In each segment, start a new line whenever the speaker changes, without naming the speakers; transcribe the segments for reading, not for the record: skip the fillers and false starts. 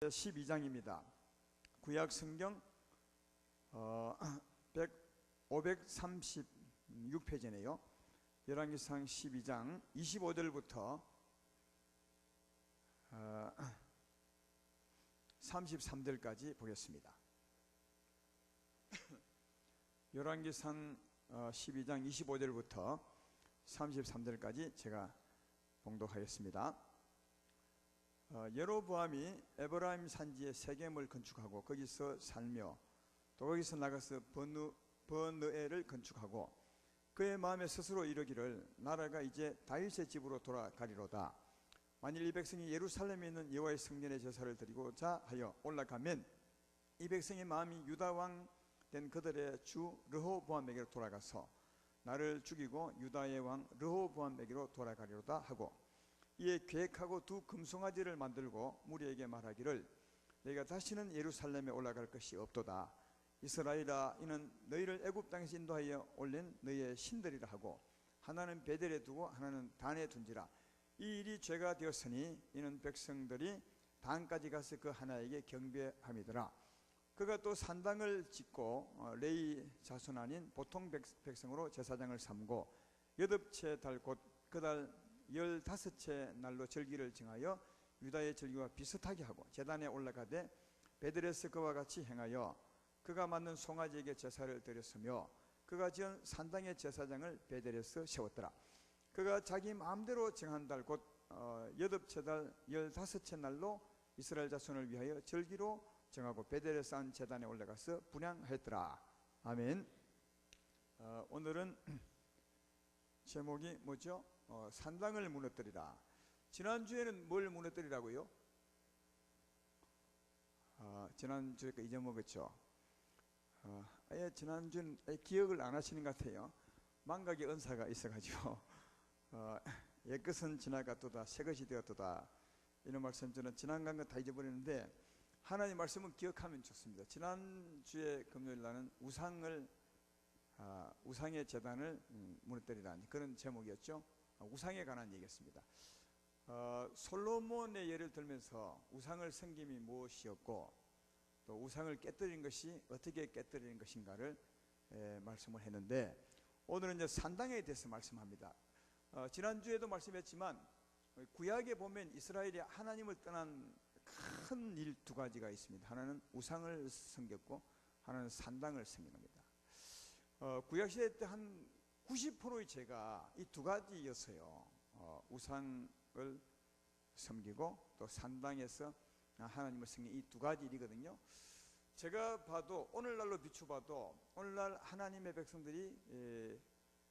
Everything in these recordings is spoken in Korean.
12장입니다. 구약 성경 536페이지네요. 열왕기상 12장 25절부터 33절까지 보겠습니다. 열왕기상 12장 25절부터 33절까지 제가 봉독하겠습니다. 여로보암이 에브라임 산지에 세겜을 건축하고 거기서 살며 또 거기서 나가서 버느엘을 건축하고 그의 마음에 스스로 이르기를 나라가 이제 다윗의 집으로 돌아가리로다. 만일 이 백성이 예루살렘에 있는 여호와의 성전에 제사를 드리고자 하여 올라가면 이 백성의 마음이 유다 왕 된 그들의 주 르호보암에게로 돌아가서 나를 죽이고 유다의 왕 르호보암에게로 돌아가리로다 하고 이에 계획하고 두 금송아지를 만들고 무리에게 말하기를 내가 다시는 예루살렘에 올라갈 것이 없도다. 이스라엘아, 이는 너희를 애굽 땅에서 인도하여 올린 너희의 신들이라 하고 하나는 베델에 두고 하나는 단에 둔지라. 이 일이 죄가 되었으니 이는 백성들이 단까지 가서 그 하나에게 경배함이더라. 그가 또 산당을 짓고 레위 자손 아닌 보통 백성으로 제사장을 삼고 여덟째 달 곧 그달 15째 날로 절기를 정하여 유다의 절기와 비슷하게 하고 제단에 올라가되 베델에서 그와 같이 행하여 그가 만든 송아지에게 제사를 드렸으며 그가 지은 산당의 제사장을 베델에서 세웠더라. 그가 자기 마음대로 정한 달 곧 여덟째 달 15째 날로 이스라엘 자손을 위하여 절기로 정하고 베델에 쌓은 제단에 올라가서 분향하였더라. 아멘. 오늘은 제목이 뭐죠? 산당을 무너뜨리라. 지난주에는 뭘 무너뜨리라고요? 지난주에 잊어먹었죠. 아예 지난주는 기억을 안 하시는 것 같아요. 망각의 은사가 있어가지고 옛것은 지나갔도다 새것이 되었도다 이런 말씀 저는 지나간 거 다 잊어버리는데 하나님 말씀은 기억하면 좋습니다. 지난주에 금요일 날은 우상의 제단을 무너뜨리라는 그런 제목이었죠. 우상에 관한 얘기였습니다. 솔로몬의 예를 들면서 우상을 섬김이 무엇이었고 또 우상을 깨뜨린 것이 어떻게 깨뜨리는 것인가를 말씀을 했는데 오늘은 이제 산당에 대해서 말씀합니다. 지난주에도 말씀했지만 구약에 보면 이스라엘이 하나님을 떠난 큰 일 두 가지가 있습니다. 하나는 우상을 섬겼고 하나는 산당을 섬긴 겁니다. 구약시대 때 한 90%의 죄가 이 두 가지였어요. 우상을 섬기고 또 산당에서 하나님을 섬긴 이 두 가지 일이거든요. 제가 봐도 오늘날로 비추봐도 오늘날 하나님의 백성들이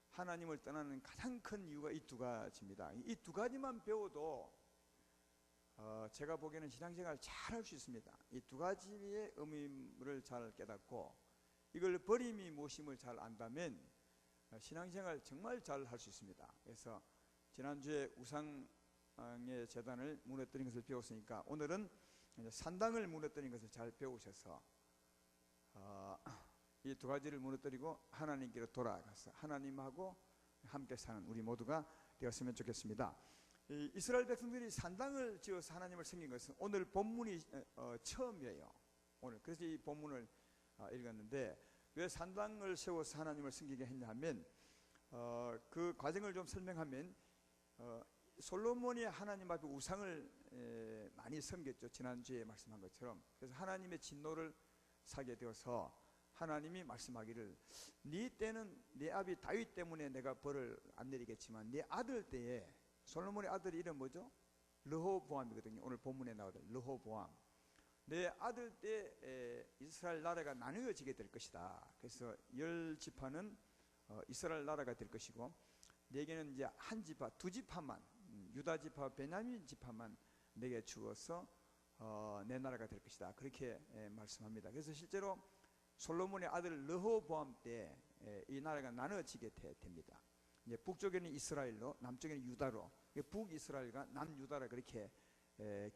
하나님을 떠나는 가장 큰 이유가 이 두 가지입니다. 이 두 가지만 배워도 제가 보기에는 신앙생활 잘 할 수 있습니다. 이 두 가지의 의미를 잘 깨닫고 이걸 버림이 무엇임을 잘 안다면 신앙생활 정말 잘 할 수 있습니다. 그래서 지난주에 우상의 제단을 무너뜨린 것을 배웠으니까 오늘은 산당을 무너뜨린 것을 잘 배우셔서 이 두 가지를 무너뜨리고 하나님께로 돌아가서 하나님하고 함께 사는 우리 모두가 되었으면 좋겠습니다. 이스라엘 백성들이 산당을 지어서 하나님을 섬긴 것은 오늘 본문이 처음이에요. 오늘 그래서 이 본문을 읽었는데 왜 산당을 세워서 하나님을 섬기게 했냐면 그 과정을 좀 설명하면 솔로몬이 하나님 앞에 우상을 많이 섬겼죠. 지난주에 말씀한 것처럼. 그래서 하나님의 진노를 사게 되어서 하나님이 말씀하기를 네 때는 네 아비 다윗 때문에 내가 벌을 안 내리겠지만 네 아들 때에 솔로몬의 아들 이름 뭐죠? 르호보암이거든요. 오늘 본문에 나오던 르호보암. 내 아들 때 이스라엘 나라가 나누어지게 될 것이다. 그래서 10지파는 이스라엘 나라가 될 것이고 네개는 이제 한 지파, 두 지파만 유다 지파, 베냐민 지파만 내게 주어서 내 나라가 될 것이다. 그렇게 말씀합니다. 그래서 실제로 솔로몬의 아들 르호보암 때 이 나라가 나누어지게 됩니다. 이제 북쪽에는 이스라엘로 남쪽에는 유다로 북이스라엘과 남유다라 그렇게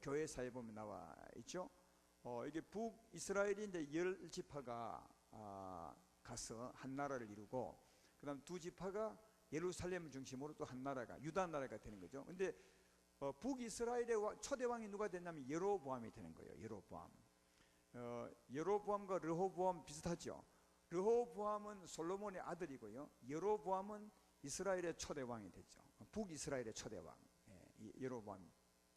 교회사에 보면 나와 있죠. 이게 북이스라엘이 이제 10지파가 가서 한 나라를 이루고 그 다음 두 지파가 예루살렘을 중심으로 또 한 나라가 유다 나라가 되는 거죠. 근데 북이스라엘의 초대 왕이 누가 됐냐면 여로보암이 되는 거예요. 여로보암. 여로보암과 르호보암 비슷하죠. 르호보암은 솔로몬의 아들이고요. 여로보암은 이스라엘의 초대 왕이 되죠. 북이스라엘의 초대 왕. 여로보암.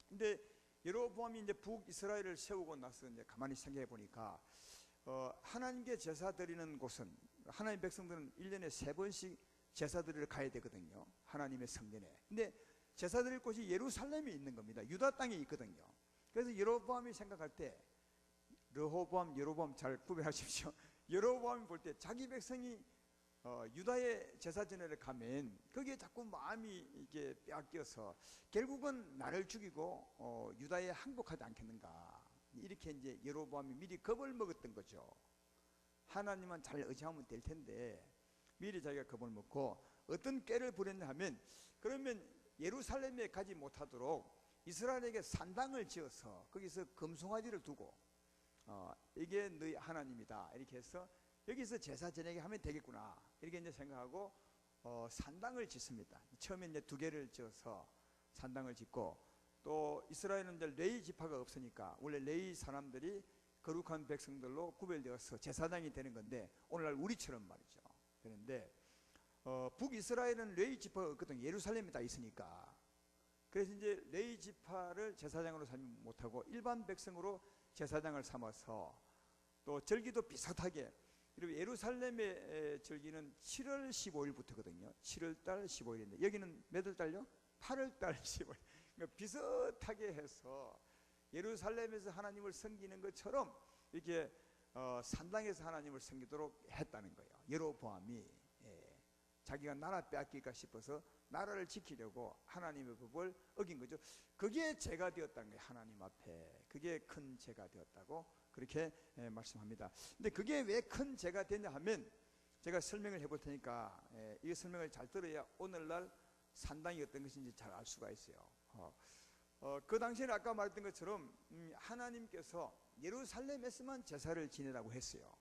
근데 여로보암이 이제 북이스라엘을 세우고 나서 이제 가만히 생각해 보니까 하나님께 제사 드리는 곳은 하나님 백성들은 1년에 3번씩 제사 드리러 가야 되거든요. 하나님의 성전에. 근데 제사 드릴 곳이 예루살렘에 있는 겁니다. 유다 땅에 있거든요. 그래서 여로보암이 생각할 때 르호보암, 여로보암 잘 구별하십시오. 여로보암이 볼 때 자기 백성이 유다의 제사 지내러 가면 거기에 자꾸 마음이 이게 빼앗겨서 결국은 나를 죽이고 유다에 항복하지 않겠는가, 이렇게 이제 여로보암이 미리 겁을 먹었던 거죠. 하나님만 잘 의지하면 될 텐데 미리 자기가 겁을 먹고 어떤 꾀를 부렸냐 하면, 그러면 예루살렘에 가지 못하도록 이스라엘에게 산당을 지어서 거기서 금송아지를 두고 이게 너희 하나님이다 이렇게 해서 여기서 제사 지내게 하면 되겠구나 이렇게 이제 생각하고 산당을 짓습니다. 처음에 이제 2개를 지어서 산당을 짓고, 또 이스라엘은 이제 레위 지파가 없으니까 원래 레위 사람들이 거룩한 백성들로 구별되어서 제사장이 되는 건데 오늘날 우리처럼 말이죠. 그런데 북이스라엘은 레위 지파가 없거든. 예루살렘에 다 있으니까. 그래서 이제 레위 지파를 제사장으로 삼지 못하고 일반 백성으로 제사장을 삼아서, 또 절기도 비슷하게, 그리고 예루살렘의 절기는 7월 15일부터거든요. 7월달 15일인데 여기는 몇 월달요? 8월달 15일. 그러니까 비슷하게 해서 예루살렘에서 하나님을 섬기는 것처럼 이렇게 산당에서 하나님을 섬기도록 했다는 거예요. 여로보암이 자기가 나라 빼앗길까 싶어서 나라를 지키려고 하나님의 법을 어긴 거죠. 그게 죄가 되었다는 거예요. 하나님 앞에 그게 큰 죄가 되었다고 그렇게 말씀합니다. 근데 그게 왜 큰 죄가 되냐 하면 제가 설명을 해볼 테니까 이 설명을 잘 들어야 오늘날 산당이 어떤 것인지 잘 알 수가 있어요. 그 당시에는 아까 말했던 것처럼 하나님께서 예루살렘에서만 제사를 지내라고 했어요.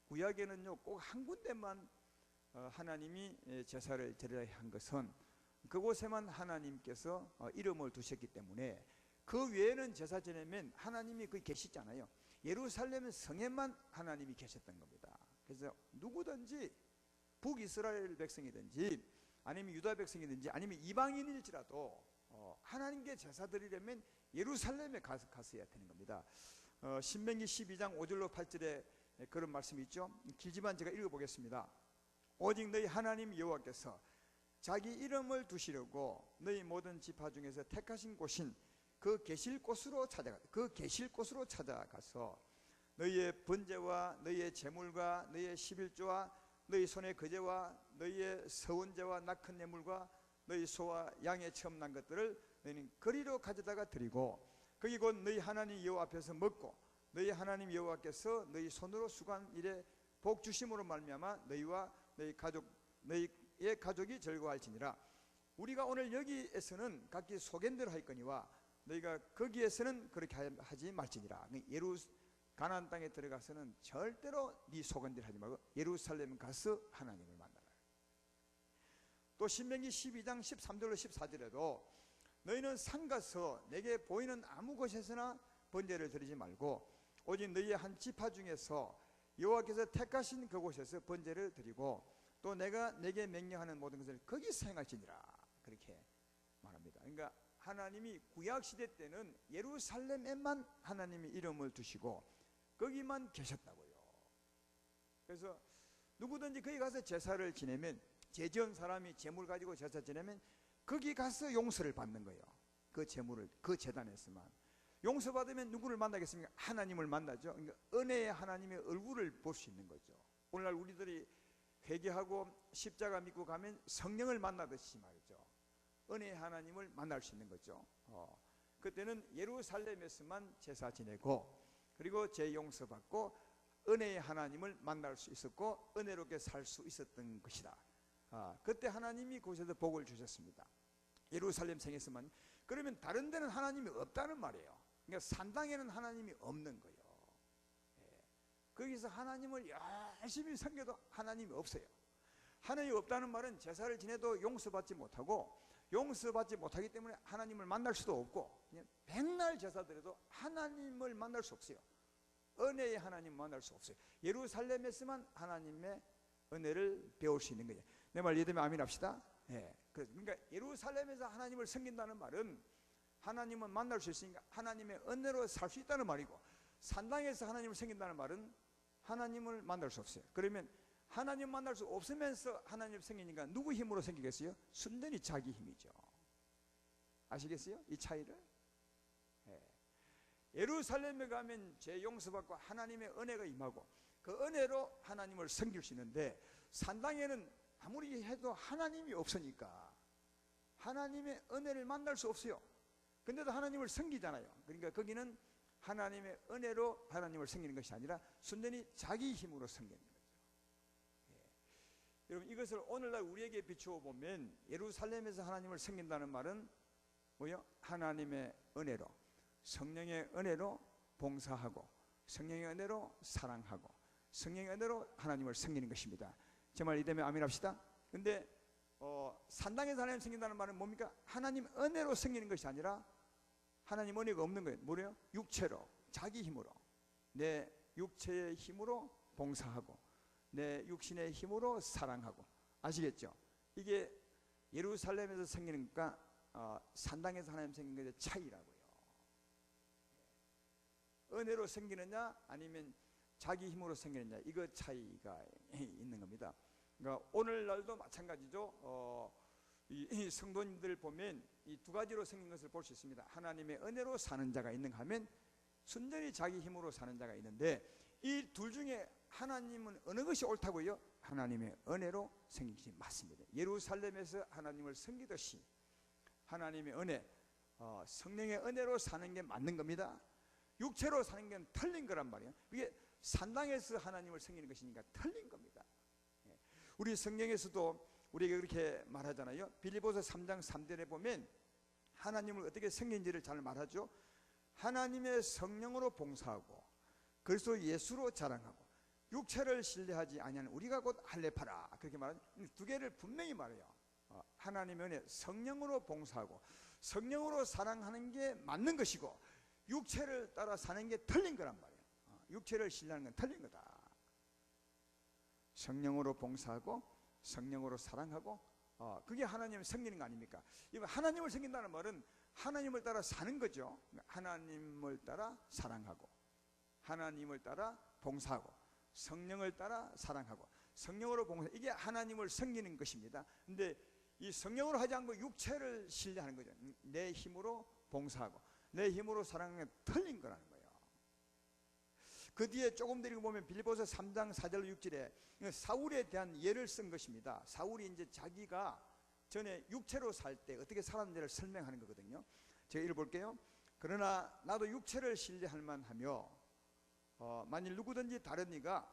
구약에는요 꼭 한 군데만 하나님이 제사를 드려야 한 것은 그곳에만 하나님께서 이름을 두셨기 때문에, 그 외에는 제사 지내면 하나님이 거기 계시잖아요. 예루살렘 성에만 하나님이 계셨던 겁니다. 그래서 누구든지 북이스라엘 백성이든지 아니면 유다 백성이든지 아니면 이방인일지라도 하나님께 제사 드리려면 예루살렘에 갔어야 되는 겁니다. 신명기 12장 5절로 8절에 그런 말씀이 있죠. 길지만 제가 읽어보겠습니다. 오직 너희 하나님 여호와께서 자기 이름을 두시려고 너희 모든 지파 중에서 택하신 곳인 그 계실 곳으로 찾아가서 너희의 번제와 너희의 제물과 너희의 11조와 너희 손의 거제와 너희의 서원제와 낙헌 예물과 너희 소와 양의 처음 난 것들을 너희는 거리로 가져다가 드리고 거기 곧 너희 하나님 여호와 앞에서 먹고 너희 하나님 여호와께서 너희 손으로 수고한 일에 복 주심으로 말미암아 너희와 너희의 가족이 즐거워할지니라. 우리가 오늘 여기에서는 각기 소견대로 하였거니와 너희가 거기에서는 그렇게 하지 말지니라. 가나안 땅에 들어가서는 절대로 네 소견대로 하지 말고 예루살렘 가서 하나님을 만나라. 또 신명기 12장 13절로 14절에도 너희는 산 가서 내게 보이는 아무 곳에서나 번제를 드리지 말고 오직 너희의 한 지파 중에서 여호와께서 택하신 그곳에서 번제를 드리고 또 내가 내게 명령하는 모든 것을 거기서 행할지니라. 그렇게 말합니다. 그러니까 하나님이 구약시대 때는 예루살렘에만 하나님이 이름을 두시고 거기만 계셨다고요. 그래서 누구든지 거기 가서 제사를 지내면, 죄 지은 사람이 제물 가지고 제사 지내면 거기 가서 용서를 받는 거예요. 그 제물을 그 제단에서만. 용서받으면 누구를 만나겠습니까? 하나님을 만나죠. 그러니까 은혜의 하나님의 얼굴을 볼 수 있는 거죠. 오늘날 우리들이 회개하고 십자가 믿고 가면 성령을 만나듯이 말이죠. 은혜의 하나님을 만날 수 있는 거죠. 그때는 예루살렘에서만 제사 지내고 그리고 죄 용서받고 은혜의 하나님을 만날 수 있었고 은혜롭게 살 수 있었던 것이다. 그때 하나님이 그곳에서 복을 주셨습니다. 예루살렘 성에서만. 그러면 다른 데는 하나님이 없다는 말이에요. 그러니까 산당에는 하나님이 없는 거예요. 거기서 하나님을 열심히 섬겨도 하나님이 없어요. 하나님이 없다는 말은 제사를 지내도 용서받지 못하고 용서받지 못하기 때문에 하나님을 만날 수도 없고, 그냥 백날 제사 드려도 하나님을 만날 수 없어요. 은혜의 하나님 만날 수 없어요. 예루살렘에서만 하나님의 은혜를 배울 수 있는 거예요. 내 말 이해되면 아멘 합시다. 예. 그러니까 예루살렘에서 하나님을 섬긴다는 말은 하나님은 만날 수 있으니까 하나님의 은혜로 살 수 있다는 말이고, 산당에서 하나님을 섬긴다는 말은 하나님을 만날 수 없어요. 그러면 하나님 만날 수 없으면서 하나님을 섬기니까 누구 힘으로 섬기겠어요? 순전히 자기 힘이죠. 아시겠어요? 이 차이를? 예. 예루살렘에 가면 죄 용서받고 하나님의 은혜가 임하고 그 은혜로 하나님을 섬길 수 있는데, 산당에는 아무리 해도 하나님이 없으니까 하나님의 은혜를 만날 수 없어요. 근데도 하나님을 섬기잖아요. 그러니까 거기는 하나님의 은혜로 하나님을 섬기는 것이 아니라 순전히 자기 힘으로 섬기는 거죠. 예. 여러분, 이것을 오늘날 우리에게 비추어 보면 예루살렘에서 하나님을 섬긴다는 말은 뭐요? 하나님의 은혜로, 성령의 은혜로 봉사하고 성령의 은혜로 사랑하고 성령의 은혜로 하나님을 섬기는 것입니다. 제 말 이되면 아멘 합시다. 근데 산당에서 하나님 섬긴다는 말은 뭡니까? 하나님 은혜로 섬기는 것이 아니라 하나님 은혜가 없는 거예요. 뭐래요? 육체로, 자기 힘으로, 내 육체의 힘으로 봉사하고 내 육신의 힘으로 사랑하고. 아시겠죠? 이게 예루살렘에서 섬기는 것과 산당에서 하나님 섬기는 것의 차이라고요. 은혜로 섬기느냐 아니면 자기 힘으로 섬기느냐, 이거 차이가 있는 겁니다. 그러니까 오늘날도 마찬가지죠. 이 성도님들 보면 이 두 가지로 생긴 것을 볼 수 있습니다. 하나님의 은혜로 사는 자가 있는가 하면 순전히 자기 힘으로 사는 자가 있는데, 이 둘 중에 하나님은 어느 것이 옳다고요? 하나님의 은혜로 섬기는 것이 맞습니다. 예루살렘에서 하나님을 섬기듯이 하나님의 은혜, 성령의 은혜로 사는 게 맞는 겁니다. 육체로 사는 게 틀린 거란 말이에요. 이게 산당에서 하나님을 섬기는 것이니까 틀린 겁니다. 우리 성경에서도 우리에게 그렇게 말하잖아요. 빌립보서 3장 3절에 보면 하나님을 어떻게 섬기는지를 잘 말하죠. 하나님의 성령으로 봉사하고 그리스도 예수로 자랑하고 육체를 신뢰하지 아니하는 우리가 곧 할례파라, 그렇게 말하죠. 두 개를 분명히 말해요. 하나님의 은혜, 성령으로 봉사하고 성령으로 사랑하는 게 맞는 것이고, 육체를 따라 사는 게 틀린 거란 말이에요. 육체를 신뢰하는 건 틀린 거다. 성령으로 봉사하고 성령으로 사랑하고, 그게 하나님을 섬기는 거 아닙니까? 이거 하나님을 섬긴다는 말은 하나님을 따라 사는 거죠. 하나님을 따라 사랑하고 하나님을 따라 봉사하고 성령을 따라 사랑하고 성령으로 봉사, 이게 하나님을 섬기는 것입니다. 근데 이 성령으로 하지 않고 육체를 신뢰하는 거죠. 내 힘으로 봉사하고 내 힘으로 사랑하는 게 틀린 거라는 거예요. 그 뒤에 조금 더 읽어보면 빌립보서 3장 4절 6절에 사울에 대한 예를 쓴 것입니다. 사울이 이제 자기가 전에 육체로 살 때 어떻게 살았는지를 설명하는 거거든요. 제가 읽어볼게요. 그러나 나도 육체를 신뢰할 만하며 만일 누구든지 다른 이가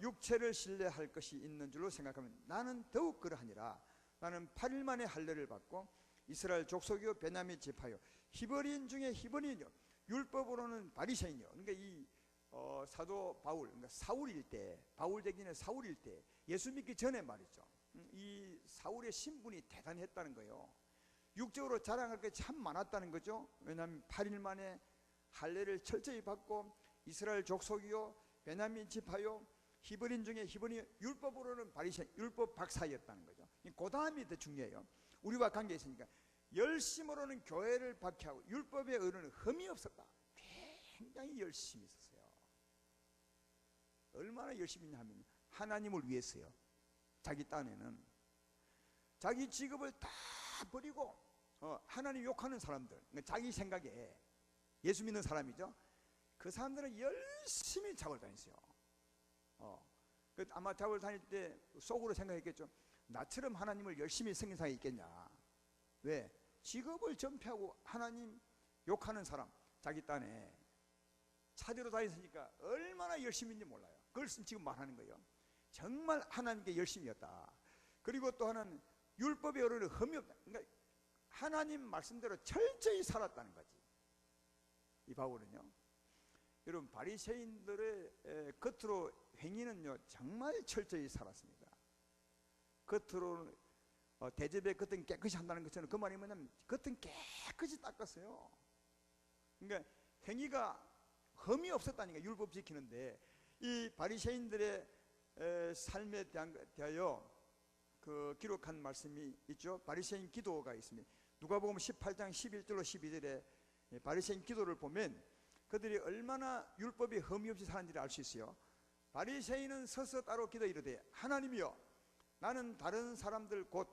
육체를 신뢰할 것이 있는 줄로 생각하면 나는 더욱 그러하니라. 나는 8일 만에 할례를 받고 이스라엘 족속이요 베냐민 지파요 히브리인 중에 히브리인이요 율법으로는 바리새인이요. 그러니까 이 사도 바울, 그러니까 사울일 때, 바울 대기는 사울일 때, 예수 믿기 전에 말이죠. 이 사울의 신분이 대단했다는 거예요. 육적으로 자랑할 게 참 많았다는 거죠. 왜냐하면 8일 만에 할례를 철저히 받고 이스라엘 족속이요 베냐민 지파요 히브리인 중에 히브리, 율법으로는 바리새인, 율법 박사였다는 거죠. 그 다음이 더 중요해요. 우리와 관계 있으니까 열심으로는 교회를 박해하고 율법의 의로는 흠이 없었다. 굉장히 열심히 있었어요. 얼마나 열심히 했냐 하면 하나님을 위해서요. 자기 딴에는 자기 직업을 다 버리고 하나님 욕하는 사람들, 자기 생각에 예수 믿는 사람이죠. 그 사람들은 열심히 작업을 다녔어요. 아마 작업을 다닐 때 속으로 생각했겠죠. 나처럼 하나님을 열심히 섬긴 사람이 있겠냐. 왜? 직업을 전폐하고 하나님 욕하는 사람, 자기 딴에 찾으러 다녔으니까 얼마나 열심인지 몰라요. 그걸 지금 말하는 거예요. 정말 하나님께 열심이었다. 그리고 또 하나는 율법의 어른은 흠이 없다. 그러니까 하나님 말씀대로 철저히 살았다는 거지. 이 바울은요. 여러분, 바리새인들의 겉으로 행위는요 정말 철저히 살았습니다. 겉으로 대접의 겉은 깨끗이 한다는 것처럼 그 말이 뭐냐면 겉은 깨끗이 닦았어요. 그러니까 행위가 흠이 없었다니까. 율법 지키는데 이 바리새인들의 삶에 대하여 그 기록한 말씀이 있죠. 바리새인 기도가 있습니다. 누가복음 18장 11절로 12절에 바리새인 기도를 보면 그들이 얼마나 율법에 흠이 없이 사는지를 알 수 있어요. 바리새인은 서서 따로 기도 이르되 하나님이여 나는 다른 사람들 곧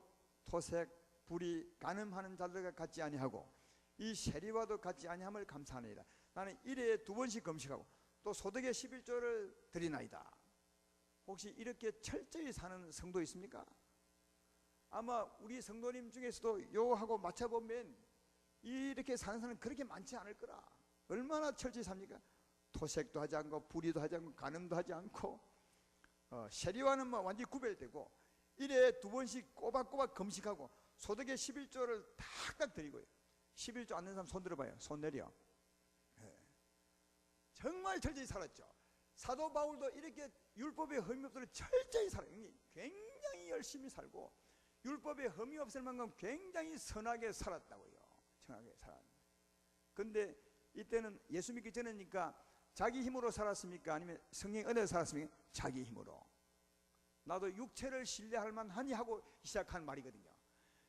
토색, 불의, 간음하는 자들과 같지 아니하고 이 세리와도 같지 아니함을 감사하나이다. 나는 일회에 2번씩 금식하고 또 소득의 11조를 드리나이다. 혹시 이렇게 철저히 사는 성도 있습니까? 아마 우리 성도님 중에서도 요하고 맞춰보면 이렇게 사는 사람은 그렇게 많지 않을 거라. 얼마나 철저히 삽니까? 토색도 하지 않고 불의도 하지 않고 간음도 하지 않고 세리와는 뭐 완전히 구별되고 일회에 2번씩 꼬박꼬박 금식하고 소득의 11조를 탁탁 드리고요. 11조 않는 사람 손 들어봐요. 손 내려. 정말 철저히 살았죠. 사도 바울도 이렇게 율법의 흠이 없도록 철저히 살아요. 굉장히 열심히 살고 율법에 흠이 없을 만큼 굉장히 선하게 살았다고요. 선하게 살았는데. 근데 이때는 예수 믿기 전이니까 자기 힘으로 살았습니까? 아니면 성령의 은혜로 살았습니까? 자기 힘으로. 나도 육체를 신뢰할 만하니 하고 시작한 말이거든요.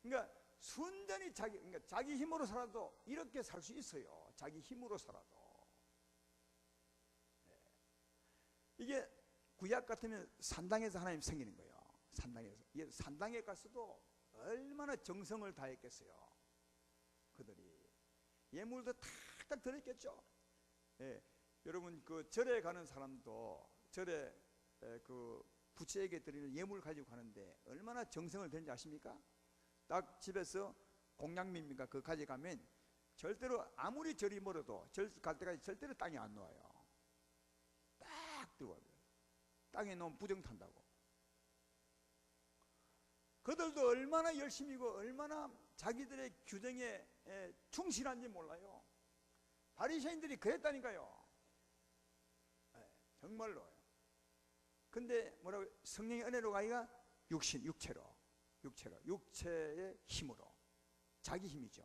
그러니까 순전히 자기 힘으로 살아도 이렇게 살 수 있어요. 자기 힘으로 살아도. 이게 구약 같으면 산당에서 하나님 생기는 거예요. 산당에서. 산당에 갔어도 얼마나 정성을 다했겠어요. 그들이. 예물도 탁탁 들었겠죠. 예. 여러분 그 절에 가는 사람도 절에 그 부처에게 드리는 예물 가지고 가는데 얼마나 정성을 들는지 아십니까? 딱 집에서 공양미입니까? 그거 가져가면 절대로 아무리 절이 멀어도 절 갈 때까지 절대로 땅에 안 놓아요. 딱 들어와요. 땅에 놓으면 부정 탄다고. 그들도 얼마나 열심이고 얼마나 자기들의 규정에 충실한지 몰라요. 바리새인들이 그랬다니까요. 정말로요. 근데 뭐라고? 성령의 은혜로 가기가 육체의 힘으로. 자기 힘이죠.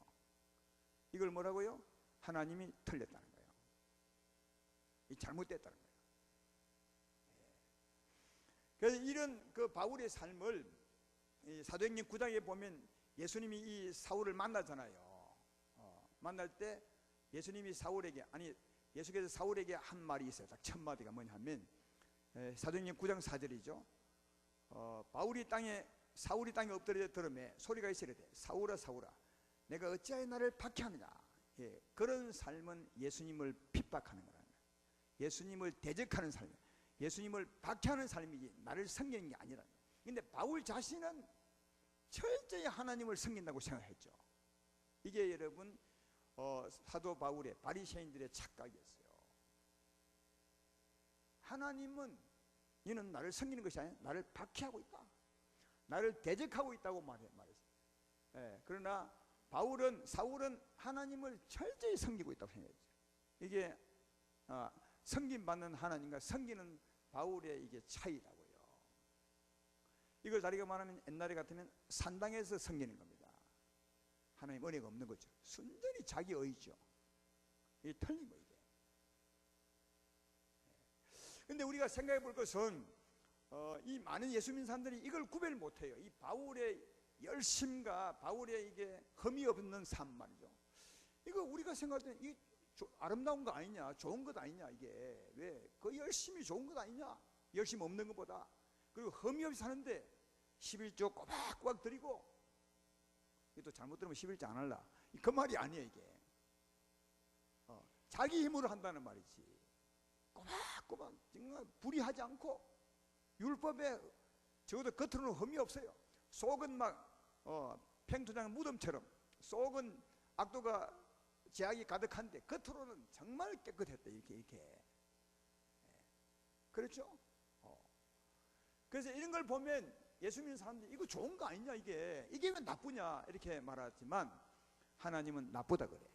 이걸 뭐라고요? 하나님이 틀렸다는 거예요. 이 잘못됐다는 거예요. 그래서 이런 그 바울의 삶을 사도행전 9장에 보면 예수님이 이 사울을 만나잖아요. 만날 때 예수님이 사울에게, 아니 예수께서 사울에게 한 말이 있어요. 딱 첫 마디가 뭐냐 하면 사도행전 9장 4절이죠. 사울이 땅에 엎드려 들음에 소리가 있으리되 사울아 사울아 내가 어찌하여 나를 박해하느냐. 그런 삶은 예수님을 핍박하는 거라는 거예요. 예수님을 대적하는 삶, 예수님을 박해하는 삶이지 나를 섬기는 게 아니라. 근데 바울 자신은 철저히 하나님을 섬긴다고 생각했죠. 이게 여러분 사도 바울의 바리새인들의 착각이었어요. 하나님은 너는 나를 섬기는 것이 아니라 나를 박해하고 있다, 나를 대적하고 있다고 말했어요. 그러나 사울은 하나님을 철저히 섬기고 있다고 생각했죠. 이게 섬김받는 하나님과 섬기는 바울의 이게 차이라고요. 이걸 다르게 말하면 옛날에 같으면 산당에서 섬기는 겁니다. 하나님 은혜가 없는 거죠. 순전히 자기 의죠. 이게 틀린 거예요. 근데 우리가 생각해 볼 것은 이 많은 예수 믿는 사람들이 이걸 구별 못해요. 이 바울의 열심과 바울의 이게 흠이 없는 삶 말이죠. 이거 우리가 생각할 때 이 아름다운 거 아니냐, 좋은 것 아니냐, 이게 왜 그 열심이 좋은 것 아니냐, 열심 없는 것보다. 그리고 흠이 없이 사는데 11조 꼬박꼬박 드리고, 이게 또 잘못 들으면 11조 안 할라, 그 말이 아니에요. 이게 자기 힘으로 한다는 말이지. 꼬박꼬박 정말 불의하지 않고 율법에 적어도 겉으로는 흠이 없어요. 속은 막 팽토장 무덤처럼, 속은 악도가 제약이 가득한데 겉으로는 정말 깨끗했다. 이렇게. 그렇죠? 그래서 이런 걸 보면 예수 믿는 사람들이 이거 좋은 거 아니냐, 이게 왜 나쁘냐 이렇게 말하지만 하나님은 나쁘다 그래.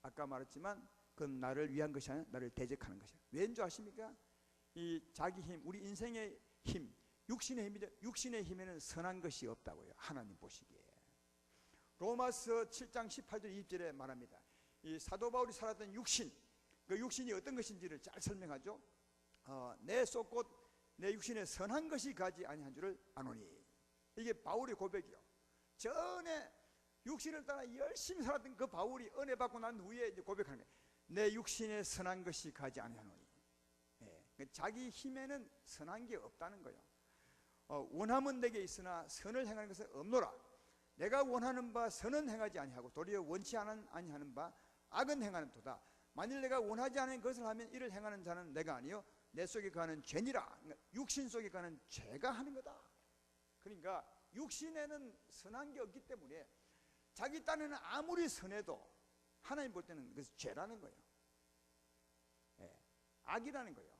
아까 말했지만 그건 나를 위한 것이 아니라 나를 대적하는 것이야. 왠 줄 아십니까? 이 자기 힘, 우리 인생의 힘, 육신의 힘이죠. 육신의 힘에는 선한 것이 없다고요. 하나님 보시기에. 로마서 7장 18절 20절에 말합니다. 이 사도 바울이 살았던 육신, 그 육신이 어떤 것인지를 잘 설명하죠. 내 쏟곧 내 육신에 선한 것이 가지 아니한 줄을 아노니. 이게 바울의 고백이요. 전에 육신을 따라 열심히 살았던 그 바울이 은혜 받고 난 후에 이제 고백하는 거예요. 내 육신에 선한 것이 가지 아니하노니. 자기 힘에는 선한 게 없다는 거예요. 원함은 내게 있으나 선을 행하는 것은 없노라. 내가 원하는 바 선은 행하지 아니하고 도리어 원치 아니하는 바 악은 행하는 도다. 만일 내가 원하지 않은 것을 하면 이를 행하는 자는 내가 아니요 내 속에 가는 죄니라. 그러니까 육신 속에 가는 죄가 하는 거다. 그러니까 육신에는 선한 게 없기 때문에 자기 딴에는 아무리 선해도 하나님 볼 때는 그것이 죄라는 거예요. 악이라는 거예요.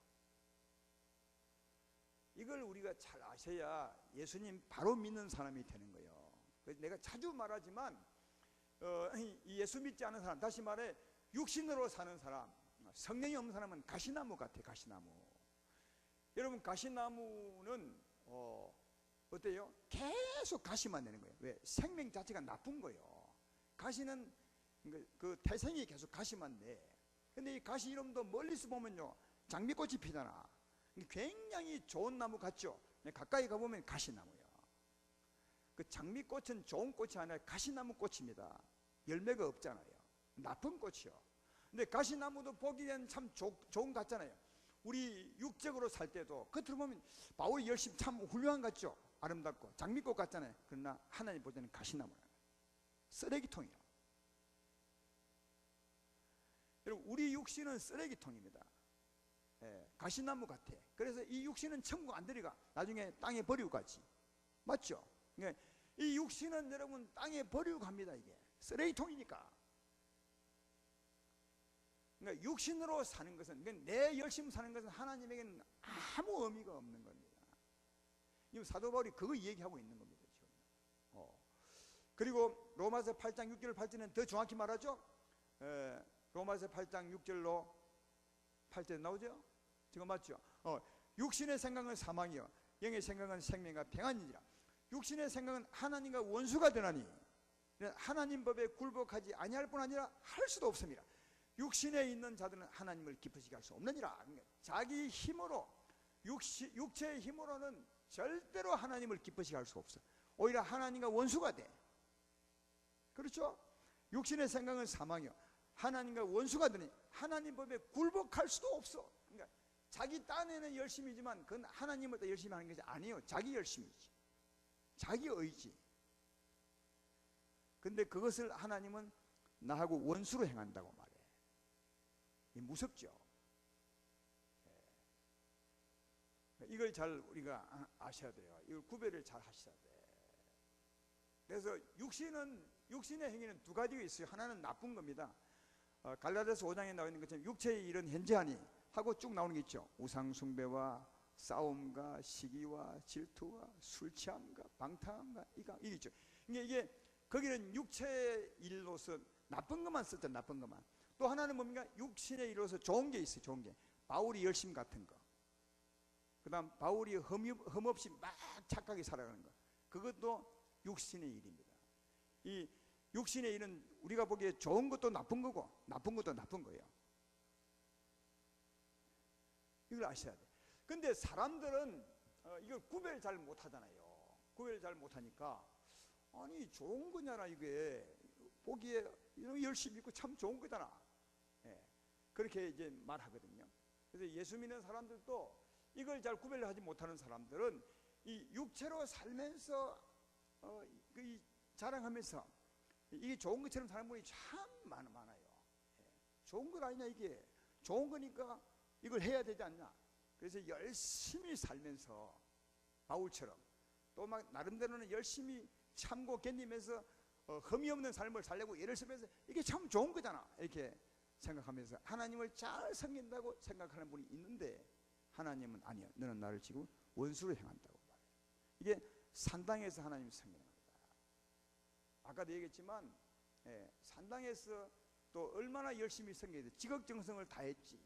이걸 우리가 잘 아셔야 예수님 바로 믿는 사람이 되는 거예요. 그래서 내가 자주 말하지만 예수 믿지 않은 사람, 다시 말해 육신으로 사는 사람, 성령이 없는 사람은 가시나무 같아. 가시나무. 여러분 가시나무는 어때요? 계속 가시만 내는 거예요. 왜? 생명 자체가 나쁜 거예요. 가시는 그 태생이 계속 가시만 내. 근데 이 가시 이름도 멀리서 보면요 장미꽃이 피잖아. 굉장히 좋은 나무 같죠? 가까이 가보면 가시나무예요. 그 장미꽃은 좋은 꽃이 아니라 가시나무 꽃입니다. 열매가 없잖아요. 나쁜 꽃이요. 근데 가시나무도 보기엔 참 좋은 것 같잖아요. 우리 육적으로 살 때도 겉으로 보면 바울이 열심히 참 훌륭한 것 같죠? 아름답고 장미꽃 같잖아요. 그러나 하나님 볼 때는 가시나무예요. 쓰레기통이요. 여러분 우리 육신은 쓰레기통입니다. 가시나무 같아. 그래서 이 육신은 천국 안 들어가. 나중에 땅에 버리고 가지. 맞죠? 이 육신은 여러분 땅에 버리고 갑니다. 이게 쓰레기통이니까. 그러니까 육신으로 사는 것은, 그러니까 내 열심히 사는 것은 하나님에게는 아무 의미가 없는 겁니다. 이 사도 바울이 그거 얘기하고 있는 겁니다. 지금. 그리고 로마서 8장 6절 8절은 더 정확히 말하죠. 로마서 8장 6절로 8절 나오죠? 지금 맞죠? 육신의 생각은 사망이요 영의 생각은 생명과 평안이니라. 육신의 생각은 하나님과 원수가 되나니 하나님 법에 굴복하지 아니할 뿐 아니라 할 수도 없습니다. 육신에 있는 자들은 하나님을 기쁘시게 할 수 없느니라. 그러니까 자기 힘으로 육체의 힘으로는 절대로 하나님을 기쁘시게 할 수 없어. 오히려 하나님과 원수가 돼. 그렇죠? 육신의 생각은 사망이요 하나님과 원수가 되니 하나님 법에 굴복할 수도 없어. 그러니까 자기 딴에는 열심이지만 그건 하나님을 더 열심히 하는 것이 아니에요. 자기 열심이지. 자기 의지. 근데 그것을 하나님은 나하고 원수로 행한다고 말해. 무섭죠. 이걸 잘 우리가 아셔야 돼요. 이걸 구별을 잘 하셔야 돼. 그래서 육신의 행위는 두 가지가 있어요. 하나는 나쁜 겁니다. 갈라디아서 5장에 나와 있는 것처럼 육체의 일은 현저하니 하고 쭉 나오는 게 있죠. 우상 숭배와 싸움과 시기와 질투와 술 취함과 방탕함과 이게 있죠. 이게 거기는 육체의 일로서 나쁜 것만 썼죠. 나쁜 것만. 또 하나는 뭡니까? 육신의 일로서 좋은 게 있어요. 좋은 게. 바울이 열심 같은 거. 그 다음 바울이 흠없이 막 착하게 살아가는 거. 그것도 육신의 일입니다. 이 육신의 일은 우리가 보기에 좋은 것도 나쁜 거고 나쁜 것도 나쁜 거예요. 이걸 아셔야 돼. 근데 사람들은 이걸 구별 잘 못하잖아요. 구별 잘 못하니까 아니 좋은 거냐나 이게 보기에 열심히 있고 참 좋은 거잖아. 그렇게 이제 말하거든요. 그래서 예수 믿는 사람들도 이걸 잘 구별하지 못하는 사람들은 이 육체로 살면서 이 자랑하면서 이게 좋은 것처럼 사는 분이 참 많아요. 좋은 것 아니냐 이게. 좋은 거니까 이걸 해야 되지 않냐. 그래서 열심히 살면서 바울처럼 또 막 나름대로는 열심히 참고 견디면서 흠이 없는 삶을 살려고 애를 쓰면서 이게 참 좋은 거잖아 이렇게 생각하면서 하나님을 잘 섬긴다고 생각하는 분이 있는데 하나님은 아니야. 너는 나를 지금 원수로 행한다고 말해요. 이게 산당에서 하나님 섬기는 겁니다. 아까도 얘기했지만 산당에서 또 얼마나 열심히 섬겨야 돼. 지극정성을 다했지.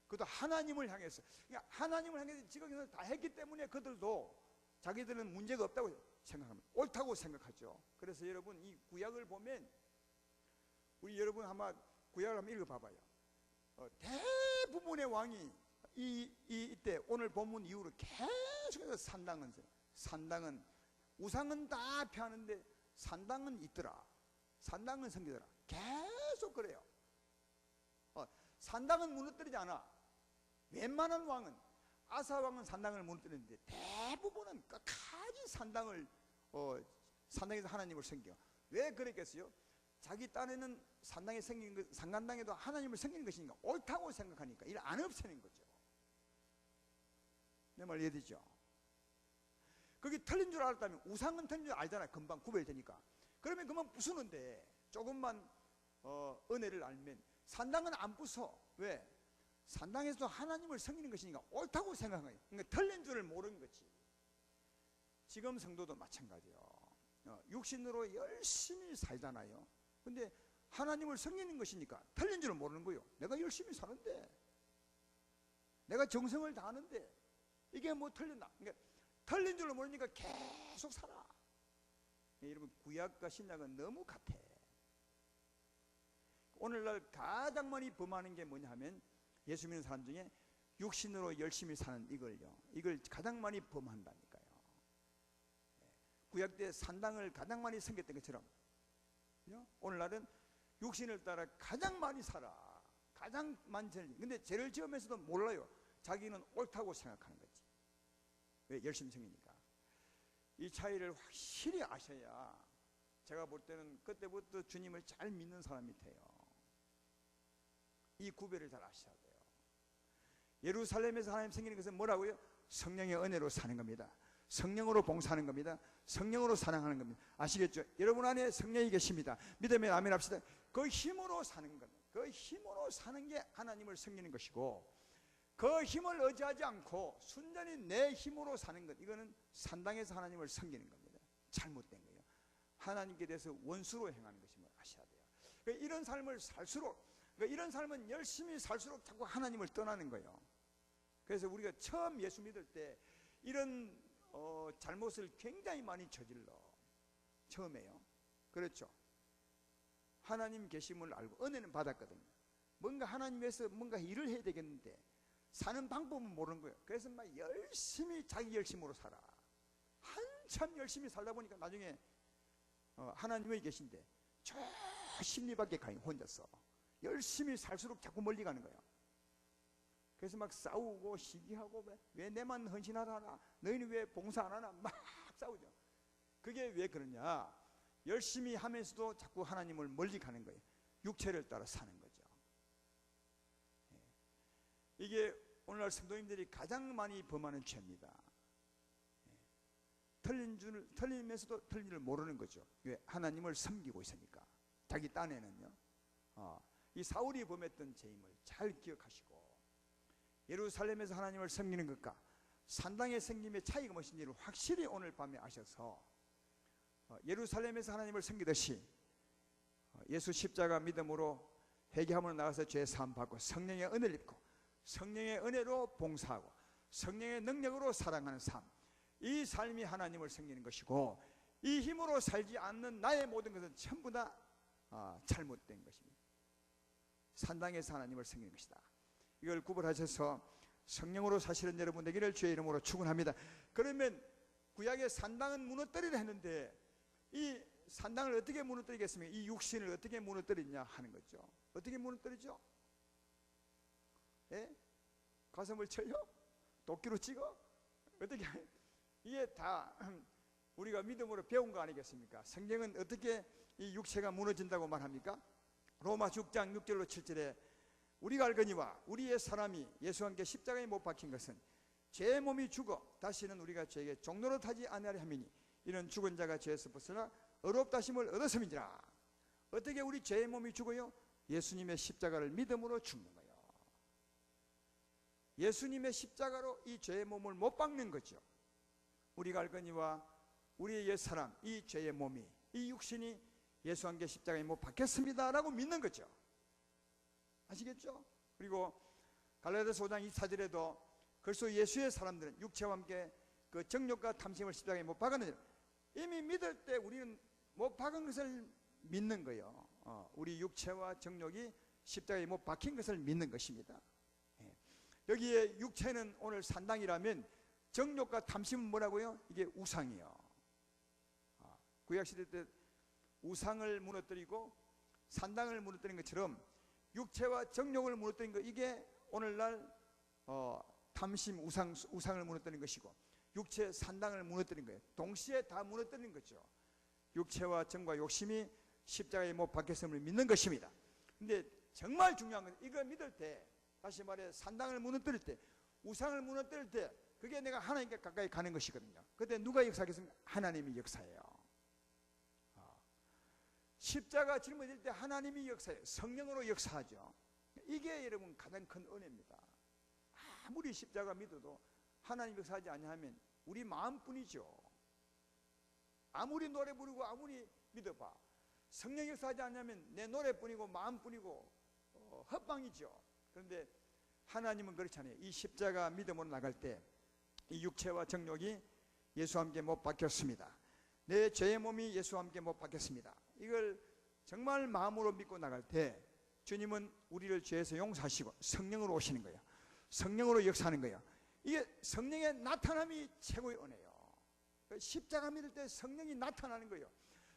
그것도 하나님을 향해서. 그러니까 하나님을 향해서 지극히 다 했기 때문에 그들도 자기들은 문제가 없다고 생각합니다. 옳다고 생각하죠. 그래서 여러분 이 구약을 보면 우리 여러분 아마 구약을 한번 읽어봐봐요. 대부분의 왕이 이때 오늘 본문 이후로 계속해서 산당은 우상은 다 피하는데 산당은 있더라. 산당은 생기더라. 계속 그래요. 산당은 무너뜨리지 않아. 웬만한 왕은 아사 왕은 산당을 무너뜨리는데 대부분은 끝까지 산당에서 하나님을 섬겨. 왜 그랬겠어요? 자기 딴에는 산당에 생긴 것, 산간당에도 하나님을 섬기는 것이니까 옳다고 생각하니까 이를 안 없애는 거죠. 내 말 이해되죠? 그게 틀린 줄 알았다면 우상은 틀린 줄 알잖아요. 금방 구별되니까. 그러면 그만 부수는데 조금만 은혜를 알면 산당은 안 부숴. 왜? 산당에서도 하나님을 섬기는 것이니까 옳다고 생각해요. 그러니까 틀린 줄을 모르는 거지. 지금 성도도 마찬가지예요. 육신으로 열심히 살잖아요. 근데 하나님을 섬기는 것이니까 틀린 줄을 모르는 거예요. 내가 열심히 사는데, 내가 정성을 다하는데 이게 뭐 틀렸나? 그러니까 틀린 줄을 모르니까 계속 살아. 여러분 구약과 신약은 너무 같아. 오늘날 가장 많이 범하는 게 뭐냐 하면 예수 믿는 사람 중에 육신으로 열심히 사는 이걸 가장 많이 범한다니까요. 구약 때 산당을 가장 많이 섬겼던 것처럼 오늘날은 육신을 따라 가장 많이 살아. 가장 많이 근데 죄를 지으면서도 몰라요. 자기는 옳다고 생각하는 거지. 왜? 열심히 섬기니까. 이 차이를 확실히 아셔야 제가 볼 때는 그때부터 주님을 잘 믿는 사람이 돼요. 이 구별을 잘 아셔야 돼요. 예루살렘에서 하나님 생기는 것은 뭐라고요? 성령의 은혜로 사는 겁니다. 성령으로 봉사하는 겁니다. 성령으로 사랑하는 겁니다. 아시겠죠? 여러분 안에 성령이 계십니다. 믿으면 아멘 합시다. 그 힘으로 사는 겁니다. 그 힘으로 사는 게 하나님을 섬기는 것이고, 그 힘을 의지하지 않고 순전히 내 힘으로 사는 것, 이거는 산당에서 하나님을 섬기는 겁니다. 잘못된 거예요. 하나님께 대해서 원수로 행하는 것임을 아셔야 돼요. 그러니까 이런 삶을 살수록, 그러니까 이런 삶은 열심히 살수록 자꾸 하나님을 떠나는 거예요. 그래서 우리가 처음 예수 믿을 때 이런 잘못을 굉장히 많이 저질러. 처음에요. 그렇죠. 하나님 계심을 알고 은혜는 받았거든요. 뭔가 하나님 위해서 뭔가 일을 해야 되겠는데 사는 방법은 모르는 거예요. 그래서 막 열심히 자기 열심으로 살아. 한참 열심히 살다 보니까 나중에 하나님이 계신데 저 심리밖에 가요. 혼자서 열심히 살수록 자꾸 멀리 가는 거예요. 그래서 막 싸우고 시기하고, 왜 내만 헌신하라 하나, 너희는 왜 봉사 안 하나, 막 싸우죠. 그게 왜 그러냐? 열심히 하면서도 자꾸 하나님을 멀리 가는 거예요. 육체를 따라 사는 거죠. 이게 오늘날 성도님들이 가장 많이 범하는 죄입니다. 틀리면서도 틀린 줄 모르는 거죠. 왜? 하나님을 섬기고 있으니까. 자기 딴에는요. 이 사울이 범했던 죄임을 잘 기억하시고, 예루살렘에서 하나님을 섬기는 것과 산당의 섬김의 차이가 무엇인지를 확실히 오늘 밤에 아셔서 예루살렘에서 하나님을 섬기듯이 예수 십자가 믿음으로 회개함으로 나가서 죄 사함 받고 성령의 은혜를 입고 성령의 은혜로 봉사하고 성령의 능력으로 사랑하는 삶, 이 삶이 하나님을 섬기는 것이고, 이 힘으로 살지 않는 나의 모든 것은 전부 다 잘못된 것입니다. 산당에서 하나님을 섬기는 것이다. 이걸 구분하셔서 성령으로 사시는 여러분 되기를 주의 이름으로 축원합니다. 그러면 구약의 산당은 무너뜨리려 했는데 이 산당을 어떻게 무너뜨리겠습니까? 이 육신을 어떻게 무너뜨리냐 하는 거죠. 어떻게 무너뜨리죠? 예? 가슴을 쳐요? 도끼로 찍어? 어떻게? 이게 다 우리가 믿음으로 배운 거 아니겠습니까? 성경은 어떻게 이 육체가 무너진다고 말합니까? 로마 6장 6절로 7절에 우리가 알거니와 우리의 사람이 예수와 함께 십자가에 못 박힌 것은 죄의 몸이 죽어 다시는 우리가 죄에게 종노릇 하지 아니하려 함이니 이는 죽은 자가 죄에서 벗어나 의롭다심을 얻었음이니라. 어떻게 우리 죄의 몸이 죽어요? 예수님의 십자가를 믿음으로 죽는 거예요. 예수님의 십자가로 이 죄의 몸을 못 박는 거죠. 우리가 알거니와 우리의 옛 사람, 이 죄의 몸이, 이 육신이 예수와 함께 십자가에 못 박혔습니다 라고 믿는 거죠. 아시겠죠? 그리고 갈라디아서 5장 24절에도 그리스도 예수의 사람들은 육체와 함께 그 정욕과 탐심을 십자가에 못 박았느니라. 이미 믿을 때 우리는 못 박은 것을 믿는 거예요. 우리 육체와 정욕이 십자가에 못 박힌 것을 믿는 것입니다. 여기에 육체는 오늘 산당이라면 정욕과 탐심은 뭐라고요? 이게 우상이요. 구약시대 때 우상을 무너뜨리고 산당을 무너뜨린 것처럼 육체와 정욕을 무너뜨린 것, 이게 오늘날 탐심, 우상을 무너뜨린 것이고 육체 산당을 무너뜨린 거예요. 동시에 다 무너뜨린 거죠. 육체와 정과 욕심이 십자가에 못 박혔음을 믿는 것입니다. 근데 정말 중요한 건 이거 믿을 때, 다시 말해 산당을 무너뜨릴 때, 우상을 무너뜨릴 때, 그게 내가 하나님께 가까이 가는 것이거든요. 그때 누가 역사하겠습니까? 하나님이 역사해요. 십자가 짊어질 때 하나님이 역사해요. 성령으로 역사하죠. 이게 여러분 가장 큰 은혜입니다. 아무리 십자가 믿어도 하나님 역사하지 않으면 우리 마음뿐이죠. 아무리 노래 부르고 아무리 믿어봐, 성령 역사하지 않으면 내 노래뿐이고 마음뿐이고 헛방이죠. 그런데 하나님은 그렇잖아요. 이 십자가 믿음으로 나갈 때 이 육체와 정욕이 예수와 함께 못 박혔습니다. 내 죄의 몸이 예수와 함께 못 박혔습니다. 이걸 정말 마음으로 믿고 나갈 때 주님은 우리를 죄에서 용서하시고 성령으로 오시는 거예요. 성령으로 역사하는 거예요. 이게 성령의 나타남이 최고의 은혜예요. 십자가 믿을 때 성령이 나타나는 거예요.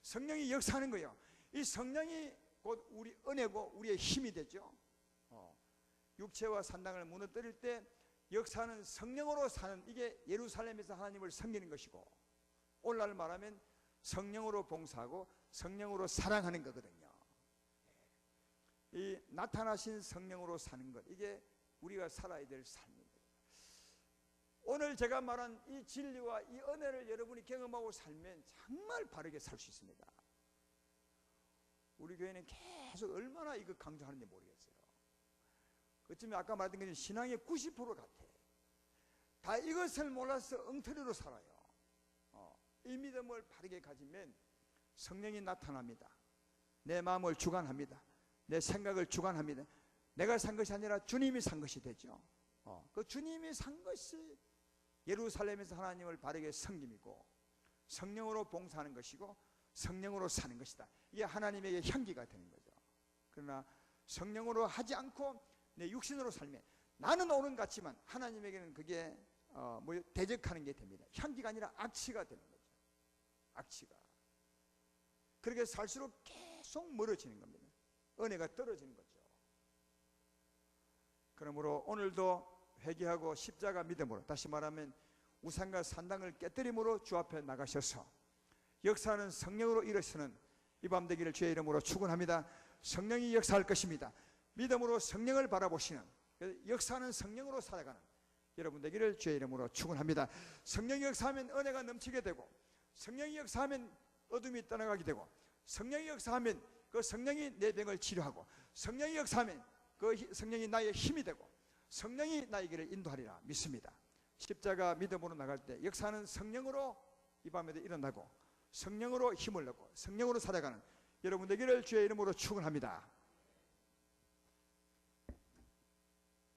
성령이 역사하는 거예요. 이 성령이 곧 우리 은혜고 우리의 힘이 되죠. 육체와 산당을 무너뜨릴 때 역사는 성령으로 사는, 이게 예루살렘에서 하나님을 섬기는 것이고, 오늘날 말하면 성령으로 봉사하고 성령으로 사랑하는 거거든요. 이 나타나신 성령으로 사는 것, 이게 우리가 살아야 될 삶입니다. 오늘 제가 말한 이 진리와 이 은혜를 여러분이 경험하고 살면 정말 바르게 살 수 있습니다. 우리 교회는 계속 얼마나 이거 강조하는지 모르겠어요. 그쯤에 아까 말했던 것처럼 신앙의 90% 같아. 다 이것을 몰라서 엉터리로 살아요. 이 믿음을 바르게 가지면 성령이 나타납니다. 내 마음을 주관합니다. 내 생각을 주관합니다. 내가 산 것이 아니라 주님이 산 것이 되죠. 그 주님이 산 것이 예루살렘에서 하나님을 바르게 섬김이고 성령으로 봉사하는 것이고 성령으로 사는 것이다. 이게 하나님에게 향기가 되는 거죠. 그러나 성령으로 하지 않고 내 육신으로 살면 나는 옳은 것 같지만 하나님에게는 그게 대적하는 게 됩니다. 향기가 아니라 악취가 되는 거죠. 악취가. 그렇게 살수록 계속 멀어지는 겁니다. 은혜가 떨어지는 거죠. 그러므로 오늘도 회개하고 십자가 믿음으로, 다시 말하면 우상과 산당을 깨뜨림으로 주 앞에 나가셔서 역사는 성령으로 일으시는 이 밤 되기를 주의 이름으로 축원합니다. 성령이 역사할 것입니다. 믿음으로 성령을 바라보시는, 역사는 성령으로 살아가는 여러분 되기를 주의 이름으로 축원합니다. 성령이 역사하면 은혜가 넘치게 되고, 성령이 역사하면 어둠이 떠나가게 되고, 성령이 역사하면 그 성령이 내 병을 치료하고, 성령이 역사하면 그 성령이 나의 힘이 되고, 성령이 나의 길을 인도하리라 믿습니다. 십자가 믿음으로 나갈 때 역사는 성령으로 이 밤에도 일어나고 성령으로 힘을 내고 성령으로 살아가는 여러분 되기를 주의 이름으로 축원합니다.